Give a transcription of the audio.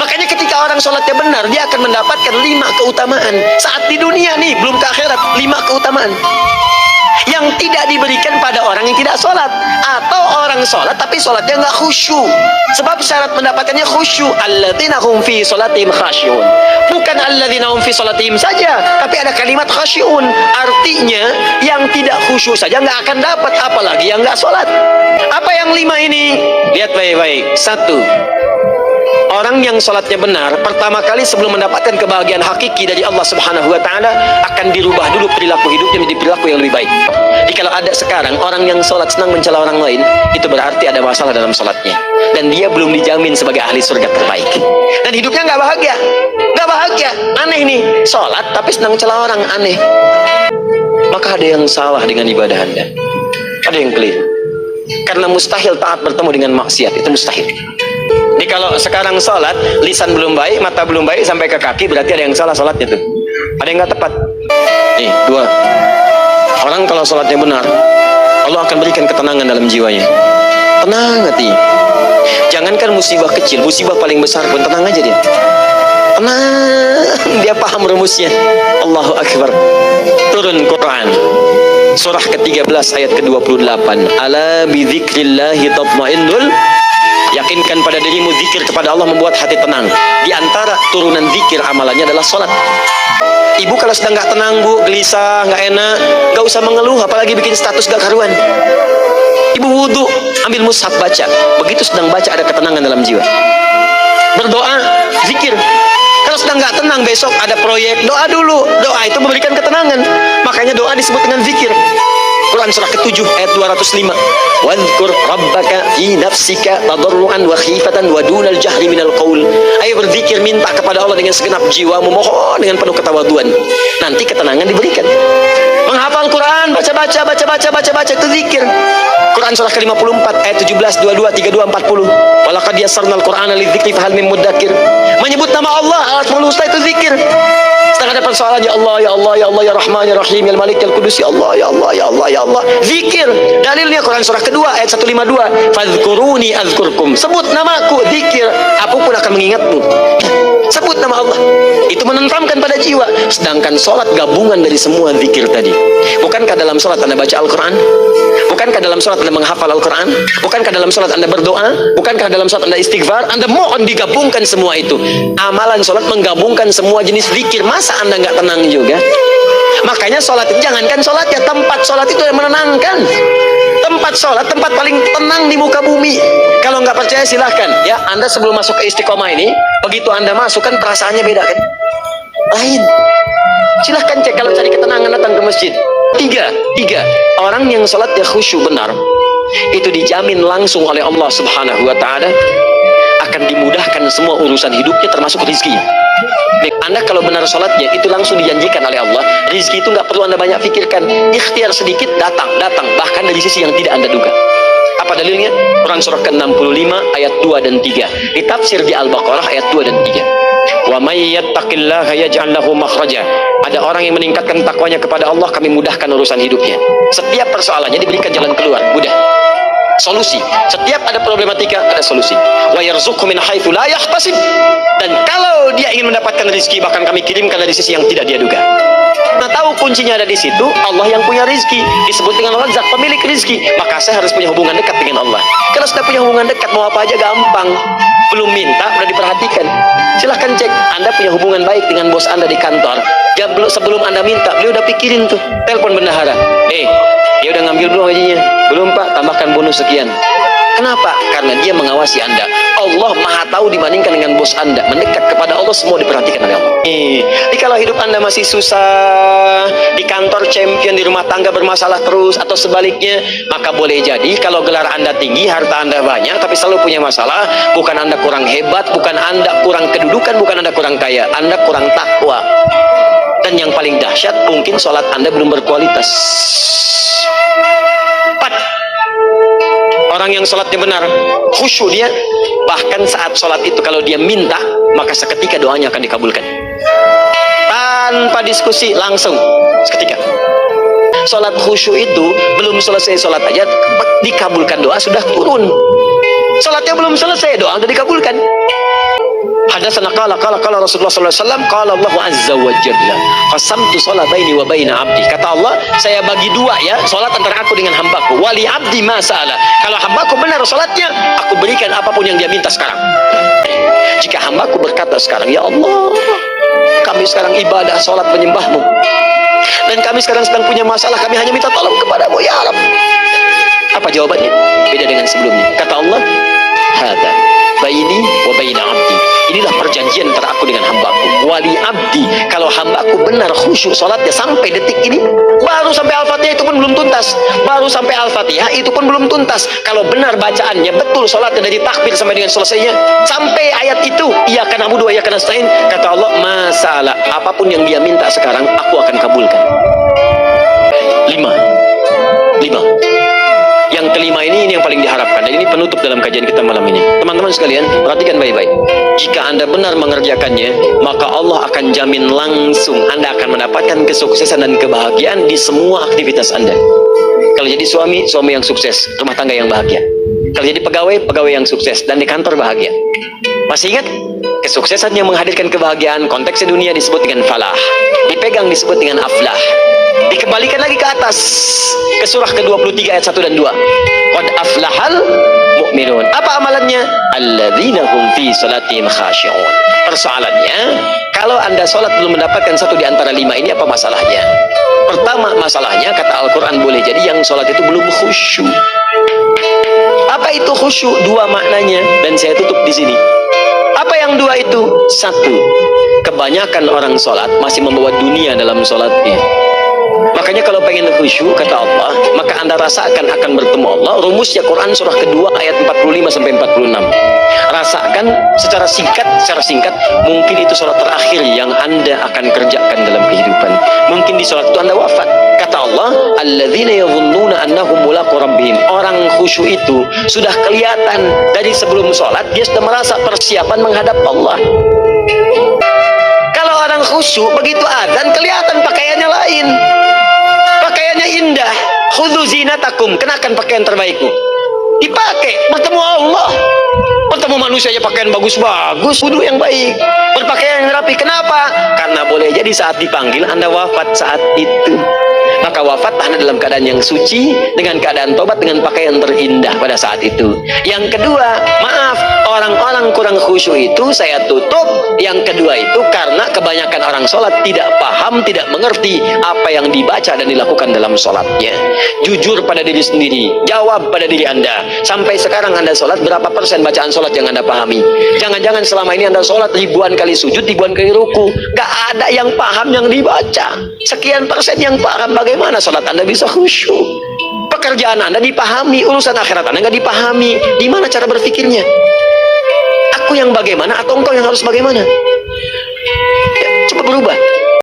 Makanya ketika orang sholatnya benar, dia akan mendapatkan 5 keutamaan. Saat di dunia nih, belum ke akhirat, 5 keutamaan yang tidak diberikan pada orang yang tidak sholat, atau orang sholat tapi sholatnya nggak khusyuk. Sebab syarat mendapatkannya khusyuk, alladzina hum fi sholatihim khasyi'un. Bukan alladzina hum fi sholatihim saja, tapi ada kalimat khasyi'un, artinya yang tidak khusyuk saja nggak akan dapat, apalagi yang nggak sholat. Apa yang 5 ini? Lihat baik-baik. 1, orang yang sholatnya benar, pertama kali sebelum mendapatkan kebahagiaan hakiki dari Allah Subhanahu wa Ta'ala, akan dirubah dulu perilaku hidupnya menjadi perilaku yang lebih baik. Jadi kalau ada sekarang orang yang sholat senang mencela orang lain, itu berarti ada masalah dalam sholatnya, dan dia belum dijamin sebagai ahli surga terbaik, dan hidupnya nggak bahagia. Nggak bahagia, aneh nih, sholat tapi senang mencela orang, aneh. Maka ada yang salah dengan ibadah Anda, ada yang keliru, karena mustahil taat bertemu dengan maksiat, itu mustahil. Jadi kalau sekarang sholat, lisan belum baik, mata belum baik, sampai ke kaki, berarti ada yang salah sholatnya tuh. Ada yang nggak tepat. Nih, 2. Orang kalau sholatnya benar, Allah akan berikan ketenangan dalam jiwanya. Tenang hati. Jangankan musibah kecil, musibah paling besar pun tenang aja dia. Tenang, dia paham rumusnya. Allahu Akbar. Turun Quran. Surah ke-13 ayat ke-28. Ala bidzikrillahi tatmainnul. Yakinkan pada dirimu, zikir kepada Allah membuat hati tenang. Di antara turunan zikir amalannya adalah sholat. Ibu kalau sedang nggak tenang, bu, gelisah, nggak enak, nggak usah mengeluh, apalagi bikin status gak karuan. Ibu wudhu, ambil mushaf, baca. Begitu sedang baca, ada ketenangan dalam jiwa. Berdoa, zikir. Kalau sedang nggak tenang, besok ada proyek, doa dulu. Doa itu memberikan ketenangan. Makanya doa disebut dengan zikir. Quran surah ke-7 ayat 205. Wadhkur rabbaka fi nafsika tadarruan wa khifatan wa dunal jahri minal qaul. Ayo berzikir, minta kepada Allah dengan segenap jiwamu, mohon dengan penuh ketawaduan. Nanti ketenangan diberikan. Menghafal Quran, baca, itu zikir. Quran surah ke-54 ayat 17, 22, 32, 40. Walaqad yassarnal Qur'ana lidzikri fahal min muddakir. Menyebut nama Allah alat melusta itu zikir. Sedang ada persoalan, ya Allah, ya Allah, ya Allah, ya Rahman, ya Rahim, ya Malik, ya Qudus, ya Allah, ya Allah, ya Allah, ya Allah. Zikir. Dalilnya Quran surah kedua ayat 152. Fadhkuruni azkurkum. Sebut namaku, zikir, aku pun akan mengingatmu. Sebut nama Allah. Itu menenteramkan pada jiwa. Sedangkan sholat gabungan dari semua zikir tadi. Bukankah dalam sholat Anda baca Al-Quran? Bukankah dalam sholat Anda menghafal Al-Quran? Bukankah dalam sholat Anda berdoa? Bukankah dalam sholat Anda istighfar? Anda mohon digabungkan semua itu. Amalan sholat menggabungkan semua jenis zikir. Masa Anda nggak tenang juga? Makanya sholat, jangankan sholatnya, tempat sholat itu yang menenangkan. Tempat sholat, tempat paling tenang di muka bumi. Kalau nggak percaya silahkan ya, Anda sebelum masuk ke Istiqomah ini, begitu Anda masuk kan perasaannya beda kan? Lain. Silahkan cek, kalau cari ketenangan datang ke masjid. Tiga, orang yang sholatnya khusyuk benar, itu dijamin langsung oleh Allah Subhanahu wa Ta'ala akan dimudahkan semua urusan hidupnya, termasuk rezeki. Anda kalau benar sholatnya, itu langsung dijanjikan oleh Allah. Rezeki itu nggak perlu Anda banyak pikirkan, ikhtiar sedikit datang, bahkan dari sisi yang tidak Anda duga. Apa dalilnya? Quran surah ke-65 ayat 2 dan 3. Ditafsir di Al-Baqarah ayat 2 dan 3. Wa may yattaqillaha yaj'al lahu makhraja. Ada orang yang meningkatkan takwanya kepada Allah, kami mudahkan urusan hidupnya. Setiap persoalannya diberikan jalan keluar, mudah. Solusi. Setiap ada problematika, ada solusi. Wa yarzuqhu min haitsu la yahtasib. Dan kalau dia ingin mendapatkan rezeki, bahkan kami kirimkan dari sisi yang tidak dia duga. Nah, tahu kuncinya ada di situ. Allah yang punya rezeki, disebut dengan Razzaq, pemilik rezeki. Maka saya harus punya hubungan dekat dengan Allah. Kalau sudah punya hubungan dekat, mau apa aja gampang. Belum minta, udah diperhatikan. Silahkan cek, Anda punya hubungan baik dengan bos Anda di kantor. Ya, sebelum Anda minta, beliau udah pikirin tuh. Telepon bendahara. Dia udah ngambil belum gajinya? Belum Pak, tambahkan bonus sekian. Kenapa? Karena dia mengawasi Anda. Allah maha tahu dibandingkan dengan bos Anda. Mendekat kepada Allah, semua diperhatikan oleh Allah. Jadi kalau hidup Anda masih susah, di kantor champion, di rumah tangga bermasalah terus, atau sebaliknya, maka boleh jadi kalau gelar Anda tinggi, harta Anda banyak, tapi selalu punya masalah. Bukan Anda kurang hebat, bukan Anda kurang kedudukan, bukan Anda kurang kaya, Anda kurang takwa. Dan yang paling dahsyat, mungkin sholat Anda belum berkualitas. 4. Orang yang sholatnya benar, khusyuk dia, bahkan saat sholat itu kalau dia minta, maka seketika doanya akan dikabulkan. Tanpa diskusi, langsung seketika. Sholat khusyuk itu belum selesai sholat aja dikabulkan, doa sudah turun. Sholatnya belum selesai, doa sudah dikabulkan. Hadatsana qala Rasulullah sallallahu alaihi wasallam qala Allah azza wa jalla qasamtu shalat baini wa baina abdi. Kata Allah, saya bagi dua ya salat antara aku dengan hambaku. Wali abdi ma sa'ala. Kalau hambaku benar salatnya, aku berikan apapun yang dia minta sekarang. Jika hambaku berkata sekarang, ya Allah, kami sekarang ibadah salat menyembahmu, dan kami sekarang sedang punya masalah, kami hanya minta tolong kepadamu ya Rabb. Apa jawabannya? Beda dengan sebelumnya. Kata Allah, hada baini wa baina abdi. Inilah perjanjian antara aku dengan hambaku. Wali abdi. Kalau hambaku benar khusyuk salatnya sampai detik ini, baru sampai Al-Fatihah itu pun belum tuntas. Baru sampai Al-Fatihah itu pun belum tuntas. Kalau benar bacaannya betul salatnya dari takbir sampai dengan selesainya, sampai ayat itu, iyyaka na'budu wa iyyaka nasta'in, kata Allah, masalah apapun yang dia minta sekarang aku akan kabulkan. 5. Yang kelima ini yang paling diharapkan, dan ini penutup dalam kajian kita malam ini. Teman-teman sekalian, perhatikan baik-baik. Jika Anda benar mengerjakannya, maka Allah akan jamin langsung Anda akan mendapatkan kesuksesan dan kebahagiaan di semua aktivitas Anda. Kalau jadi suami yang sukses, rumah tangga yang bahagia. Kalau jadi pegawai yang sukses, dan di kantor bahagia. Masih ingat? Kesuksesan yang menghadirkan kebahagiaan, konteksnya dunia disebut dengan falah, dipegang disebut dengan aflah. Dikembalikan lagi ke atas, ke surah ke-23 ayat 1 dan 2. Qad aflahal mu'minun. Apa amalannya? Alladzina hum fi salatihim khashi'un. Persoalannya, kalau Anda salat belum mendapatkan satu di antara 5 ini, apa masalahnya? Pertama masalahnya, kata Al-Quran, boleh jadi yang salat itu belum khusyuk. Apa itu khusyuk? 2 maknanya, dan saya tutup di sini. Apa yang 2 itu? 1, kebanyakan orang salat masih membawa dunia dalam salatnya. Makanya kalau pengen khusyuk, kata Allah, maka Anda rasakan akan bertemu Allah. Rumusnya Quran surah kedua ayat 45 sampai 46. Rasakan secara singkat, mungkin itu sholat terakhir yang Anda akan kerjakan dalam kehidupan. Mungkin di sholat itu Anda wafat. Kata Allah, alladzina yadhunnuna annahum mulaqu rabbihim. Orang khusyuk itu sudah kelihatan dari sebelum sholat, dia sudah merasa persiapan menghadap Allah. Kalau orang khusyuk, begitu adzan kelihatan pakaiannya lain. Pakaiannya indah. Khudzu zinatakum, kenakan pakaian terbaikmu. Dipakai bertemu Allah. Bertemu manusia aja pakaian bagus-bagus, wudu yang baik, berpakaian yang rapi. Kenapa? Karena boleh jadi saat dipanggil Anda wafat saat itu. Maka wafat Anda dalam keadaan yang suci, dengan keadaan tobat, dengan pakaian terindah pada saat itu. Yang kedua, maaf, orang-orang kurang khusyuk itu saya tutup. Yang kedua itu karena kebanyakan orang sholat tidak paham, tidak mengerti apa yang dibaca dan dilakukan dalam sholatnya. Jujur pada diri sendiri, jawab pada diri Anda. Sampai sekarang Anda sholat, berapa persen bacaan sholat yang Anda pahami? Jangan-jangan selama ini Anda sholat ribuan kali sujud, ribuan kali ruku, gak ada yang paham yang dibaca. Sekian persen yang paham. Bagaimana sholat Anda bisa khusyuk? Pekerjaan Anda dipahami, urusan akhirat Anda nggak dipahami. Di mana cara berpikirnya? Aku yang bagaimana atau engkau yang harus bagaimana? Ya, coba berubah.